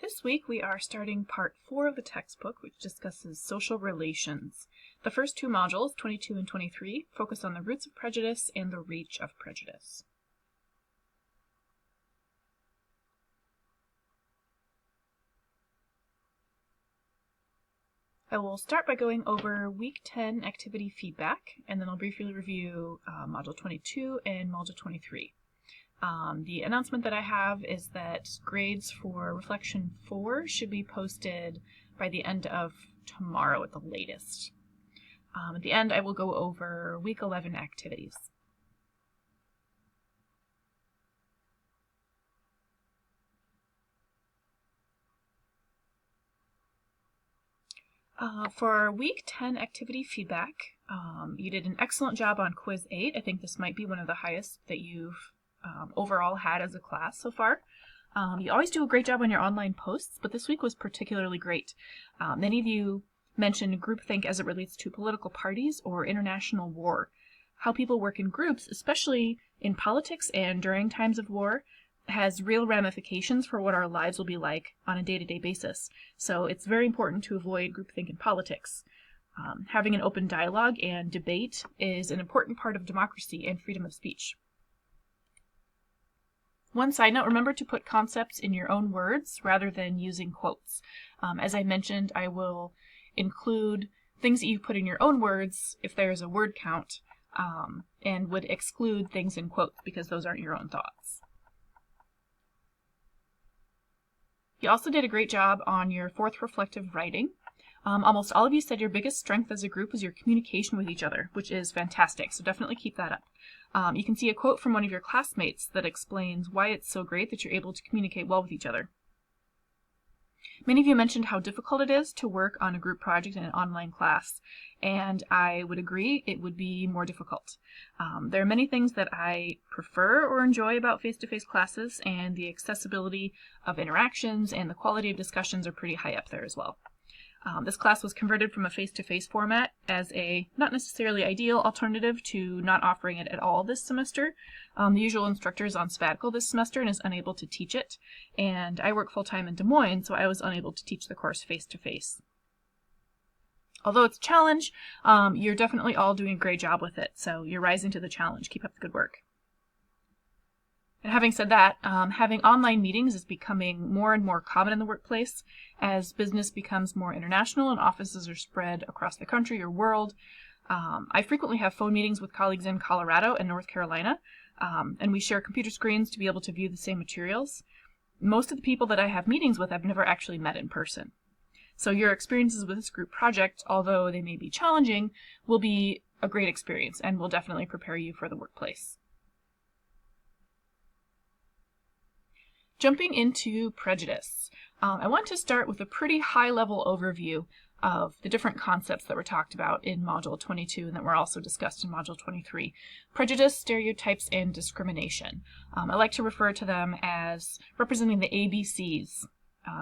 This week we are starting part 4 of the textbook, which discusses social relations. The first two modules, 22 and 23, focus on the roots of prejudice and the reach of prejudice. I will start by going over Week 10 activity feedback, and then I'll briefly review Module 22 and Module 23. The announcement that I have is that grades for Reflection 4 should be posted by the end of tomorrow at the latest. At the end, I will go over Week 11 activities. For Week 10 activity feedback, you did an excellent job on Quiz 8. I think this might be one of the highest that you've overall had as a class so far. You always do a great job on your online posts, but this week was particularly great. Many of you mentioned groupthink as it relates to political parties or international war. How people work in groups, especially in politics and during times of war, has real ramifications for what our lives will be like on a day-to-day basis. So it's very important to avoid groupthink in politics. Having an open dialogue and debate is an important part of democracy and freedom of speech. One side note, remember to put concepts in your own words rather than using quotes. As I mentioned, I will include things that you put in your own words if there's a word count, and would exclude things in quotes because those aren't your own thoughts. You also did a great job on your fourth reflective writing. Almost all of you said your biggest strength as a group was your communication with each other, which is fantastic, so definitely keep that up. You can see a quote from one of your classmates that explains why it's so great that you're able to communicate well with each other. Many of you mentioned how difficult it is to work on a group project in an online class, and I would agree it would be more difficult. There are many things that I prefer or enjoy about face-to-face classes, and the accessibility of interactions and the quality of discussions are pretty high up there as well. This class was converted from a face-to-face format as a not necessarily ideal alternative to not offering it at all this semester. The usual instructor is on sabbatical this semester and is unable to teach it, and I work full-time in Des Moines, so I was unable to teach the course face-to-face. Although it's a challenge, you're definitely all doing a great job with it, so you're rising to the challenge. Keep up the good work. And having said that, having online meetings is becoming more and more common in the workplace as business becomes more international and offices are spread across the country or world. I frequently have phone meetings with colleagues in Colorado and North Carolina, and we share computer screens to be able to view the same materials. Most of the people that I have meetings with I've never actually met in person. So your experiences with this group project, although they may be challenging, will be a great experience and will definitely prepare you for the workplace. Jumping into prejudice, I want to start with a pretty high-level overview of the different concepts that were talked about in Module 22 and that were also discussed in Module 23. Prejudice, stereotypes, and discrimination. I like to refer to them as representing the ABCs.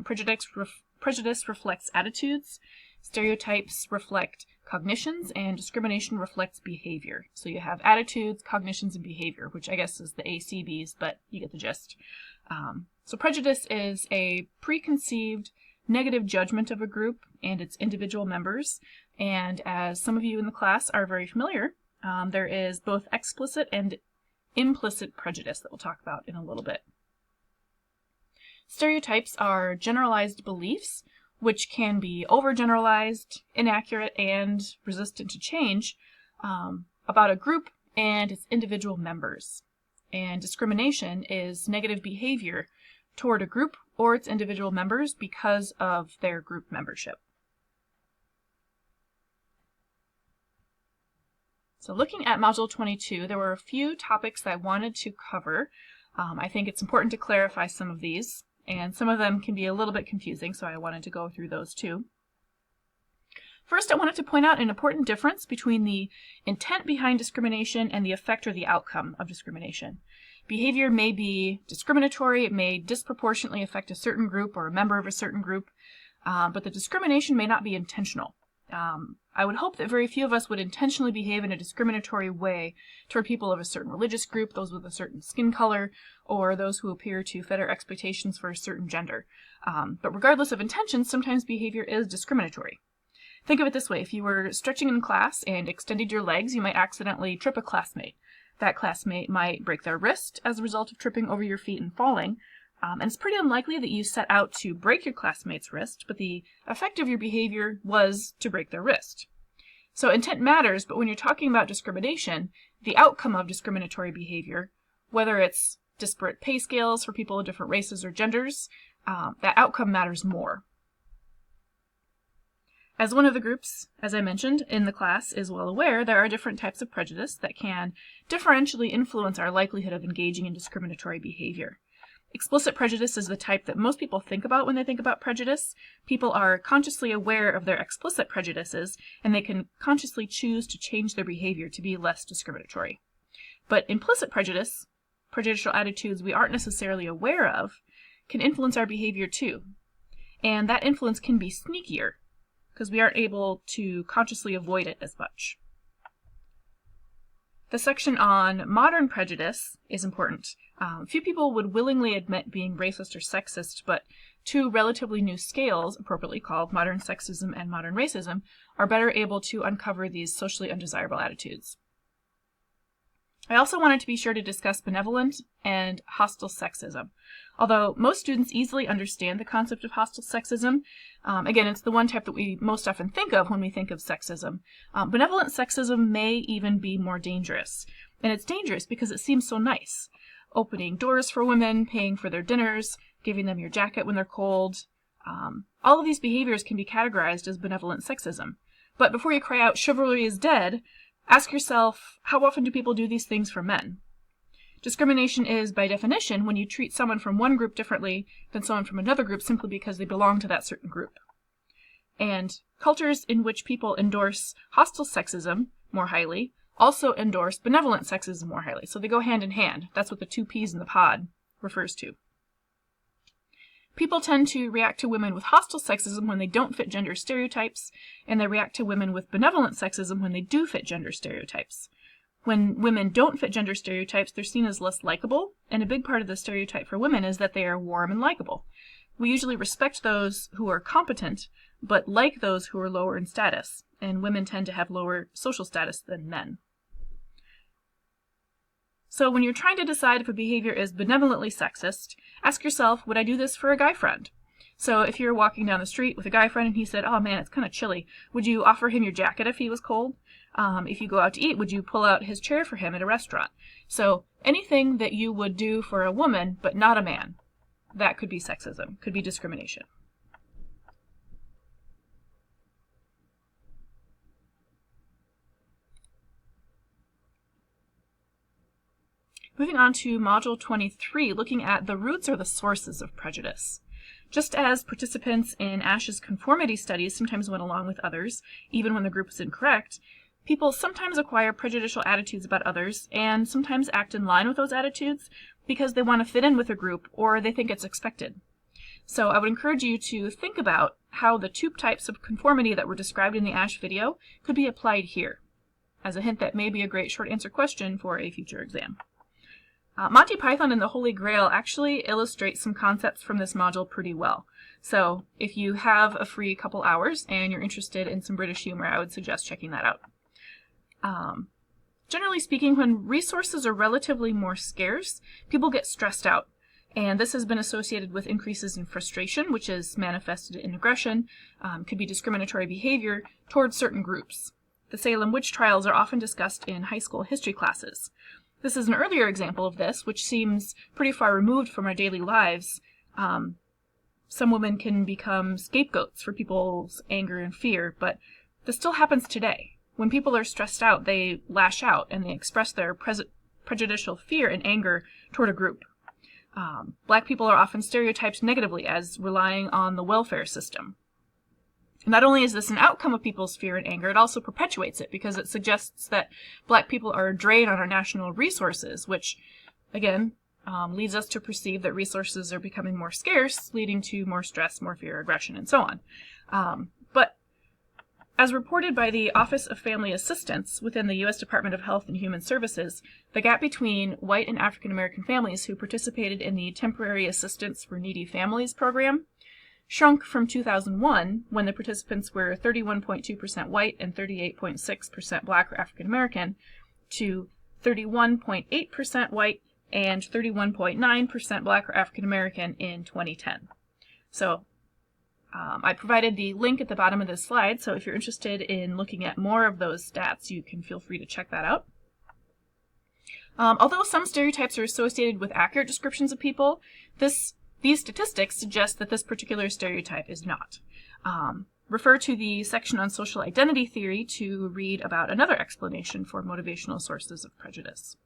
Prejudice reflects attitudes, stereotypes reflect cognitions, and discrimination reflects behavior. So you have attitudes, cognitions, and behavior, which I guess is the ACBs, but you get the gist. So prejudice is a preconceived negative judgment of a group and its individual members, and as some of you in the class are very familiar, there is both explicit and implicit prejudice that we'll talk about in a little bit. Stereotypes are generalized beliefs, which can be overgeneralized, inaccurate, and resistant to change about a group and its individual members. And discrimination is negative behavior toward a group or its individual members because of their group membership. So looking at Module 22, there were a few topics that I wanted to cover. I think it's important to clarify some of these, and some of them can be a little bit confusing, so I wanted to go through those too. First, I wanted to point out an important difference between the intent behind discrimination and the effect or the outcome of discrimination. Behavior may be discriminatory, it may disproportionately affect a certain group or a member of a certain group, but the discrimination may not be intentional. I would hope that very few of us would intentionally behave in a discriminatory way toward people of a certain religious group, those with a certain skin color, or those who appear to fit our expectations for a certain gender. But regardless of intention, sometimes behavior is discriminatory. Think of it this way. If you were stretching in class and extended your legs, you might accidentally trip a classmate. That classmate might break their wrist as a result of tripping over your feet and falling. And it's pretty unlikely that you set out to break your classmate's wrist, but the effect of your behavior was to break their wrist. So intent matters, but when you're talking about discrimination, the outcome of discriminatory behavior, whether it's disparate pay scales for people of different races or genders, that outcome matters more. As one of the groups, as I mentioned, in the class is well aware, there are different types of prejudice that can differentially influence our likelihood of engaging in discriminatory behavior. Explicit prejudice is the type that most people think about when they think about prejudice. People are consciously aware of their explicit prejudices, and they can consciously choose to change their behavior to be less discriminatory. But implicit prejudice, prejudicial attitudes we aren't necessarily aware of, can influence our behavior too. And that influence can be sneakier, because we aren't able to consciously avoid it as much. The section on modern prejudice is important. Few people would willingly admit being racist or sexist, but two relatively new scales, appropriately called modern sexism and modern racism, are better able to uncover these socially undesirable attitudes. I also wanted to be sure to discuss benevolent and hostile sexism. Although most students easily understand the concept of hostile sexism, again, it's the one type that we most often think of when we think of sexism. Benevolent sexism may even be more dangerous. And it's dangerous because it seems so nice. Opening doors for women, paying for their dinners, giving them your jacket when they're cold. All of these behaviors can be categorized as benevolent sexism. But before you cry out, chivalry is dead, ask yourself, how often do people do these things for men? Discrimination is, by definition, when you treat someone from one group differently than someone from another group simply because they belong to that certain group. And cultures in which people endorse hostile sexism more highly also endorse benevolent sexism more highly. So they go hand in hand. That's what the two peas in the pod refers to. People tend to react to women with hostile sexism when they don't fit gender stereotypes, and they react to women with benevolent sexism when they do fit gender stereotypes. When women don't fit gender stereotypes, they're seen as less likable, and a big part of the stereotype for women is that they are warm and likable. We usually respect those who are competent, but like those who are lower in status, and women tend to have lower social status than men. So when you're trying to decide if a behavior is benevolently sexist, ask yourself, would I do this for a guy friend? So if you're walking down the street with a guy friend and he said, oh man, it's kind of chilly, would you offer him your jacket if he was cold? If you go out to eat, would you pull out his chair for him at a restaurant? So anything that you would do for a woman but not a man, that could be sexism, could be discrimination. Moving on to Module 23, looking at the roots or the sources of prejudice. Just as participants in ASH's conformity studies sometimes went along with others, even when the group was incorrect, people sometimes acquire prejudicial attitudes about others and sometimes act in line with those attitudes because they want to fit in with a group or they think it's expected. So I would encourage you to think about how the two types of conformity that were described in the ASH video could be applied here, as a hint that may be a great short answer question for a future exam. Monty Python and the Holy Grail actually illustrate some concepts from this module pretty well. So if you have a free couple hours and you're interested in some British humor, I would suggest checking that out. Generally speaking, when resources are relatively more scarce, people get stressed out. And this has been associated with increases in frustration, which is manifested in aggression, could be discriminatory behavior towards certain groups. The Salem witch trials are often discussed in high school history classes. This is an earlier example of this, which seems pretty far removed from our daily lives. Some women can become scapegoats for people's anger and fear, but this still happens today. When people are stressed out, they lash out and they express their prejudicial fear and anger toward a group. Black people are often stereotyped negatively as relying on the welfare system. Not only is this an outcome of people's fear and anger, it also perpetuates it because it suggests that Black people are a drain on our national resources, which, again, leads us to perceive that resources are becoming more scarce, leading to more stress, more fear, aggression, and so on. But As reported by the Office of Family Assistance within the U.S. Department of Health and Human Services, the gap between white and African American families who participated in the Temporary Assistance for Needy Families program shrunk from 2001, when the participants were 31.2% white and 38.6% black or African American, to 31.8% white and 31.9% black or African American in 2010. So I provided the link at the bottom of this slide, so if you're interested in looking at more of those stats, you can feel free to check that out. Although some stereotypes are associated with accurate descriptions of people, these statistics suggest that this particular stereotype is not. Refer to the section on social identity theory to read about another explanation for motivational sources of prejudice.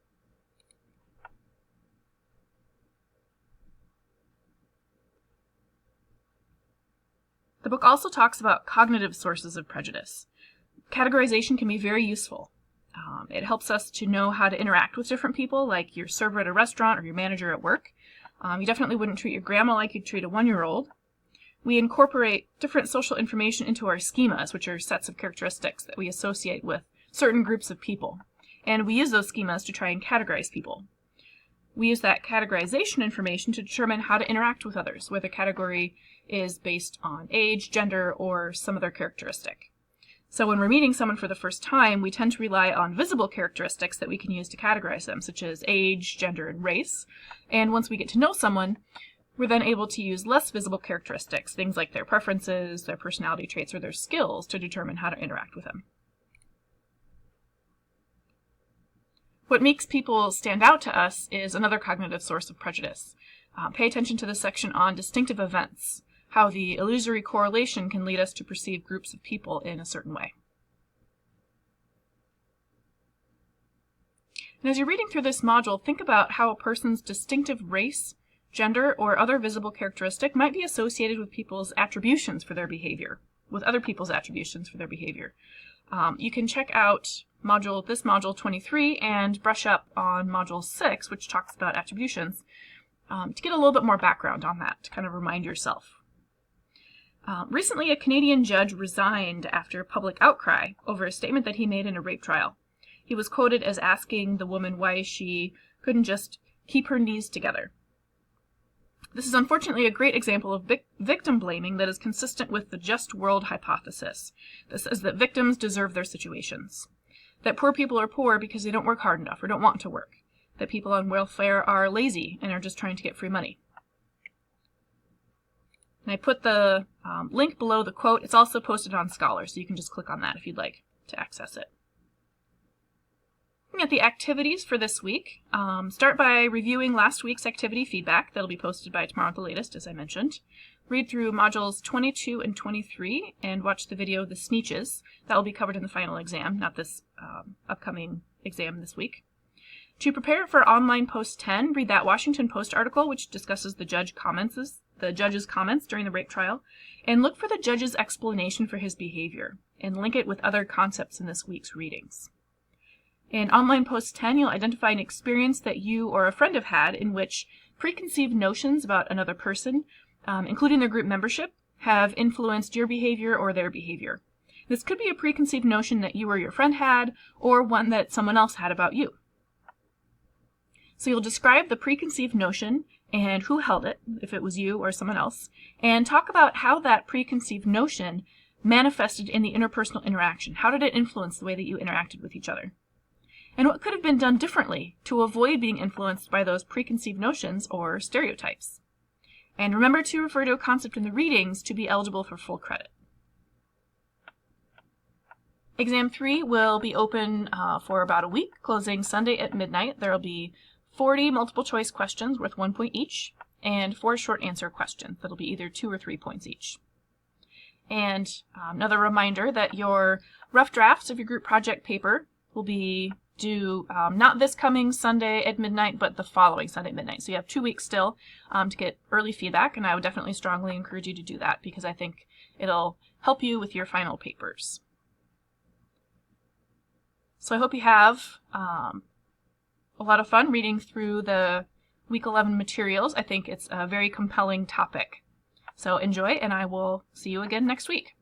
The book also talks about cognitive sources of prejudice. Categorization can be very useful. It helps us to know how to interact with different people, like your server at a restaurant or your manager at work. You definitely wouldn't treat your grandma like you'd treat a 1-year-old. We incorporate different social information into our schemas, which are sets of characteristics that we associate with certain groups of people. And we use those schemas to try and categorize people. We use that categorization information to determine how to interact with others, whether category is based on age, gender, or some other characteristic. So when we're meeting someone for the first time, we tend to rely on visible characteristics that we can use to categorize them, such as age, gender, and race. And once we get to know someone, we're then able to use less visible characteristics, things like their preferences, their personality traits, or their skills, to determine how to interact with them. What makes people stand out to us is another cognitive source of prejudice. Pay attention to the section on distinctive events, how the illusory correlation can lead us to perceive groups of people in a certain way. And as you're reading through this module, think about how a person's distinctive race, gender, or other visible characteristic might be associated with people's attributions for their behavior, with other people's attributions for their behavior. You can check out this module 23 and brush up on module 6, which talks about attributions, to get a little bit more background on that, to kind of remind yourself. Recently, a Canadian judge resigned after public outcry over a statement that he made in a rape trial. He was quoted as asking the woman why she couldn't just keep her knees together. This is unfortunately a great example of victim blaming that is consistent with the just world hypothesis. This says that victims deserve their situations, that poor people are poor because they don't work hard enough or don't want to work, that people on welfare are lazy and are just trying to get free money. And I put the link below the quote. It's also posted on Scholar, so you can just click on that if you'd like to access it. Looking at the activities for this week, start by reviewing last week's activity feedback. That'll be posted by tomorrow at the latest, as I mentioned. Read through modules 22 and 23 and watch the video The Sneetches. That will be covered in the final exam, not this upcoming exam this week. To prepare for online post 10, read that Washington Post article which discusses the judge's comments during the rape trial, and look for the judge's explanation for his behavior, and link it with other concepts in this week's readings. In online post 10, you'll identify an experience that you or a friend have had in which preconceived notions about another person, including their group membership, have influenced your behavior or their behavior. This could be a preconceived notion that you or your friend had, or one that someone else had about you. So you'll describe the preconceived notion and who held it, if it was you or someone else, and talk about how that preconceived notion manifested in the interpersonal interaction. How did it influence the way that you interacted with each other? And what could have been done differently to avoid being influenced by those preconceived notions or stereotypes? And remember to refer to a concept in the readings to be eligible for full credit. Exam 3 will be open for about a week, closing Sunday at midnight. There will be 40 multiple choice questions worth 1 point each, and 4 short answer questions that'll be either 2 or 3 points each. And another reminder that your rough drafts of your group project paper will be due not this coming Sunday at midnight, but the following Sunday at midnight. So you have 2 weeks still to get early feedback, and I would definitely strongly encourage you to do that because I think it'll help you with your final papers. So I hope you have a lot of fun reading through the Week 11 materials. I think it's a very compelling topic. So enjoy, and I will see you again next week.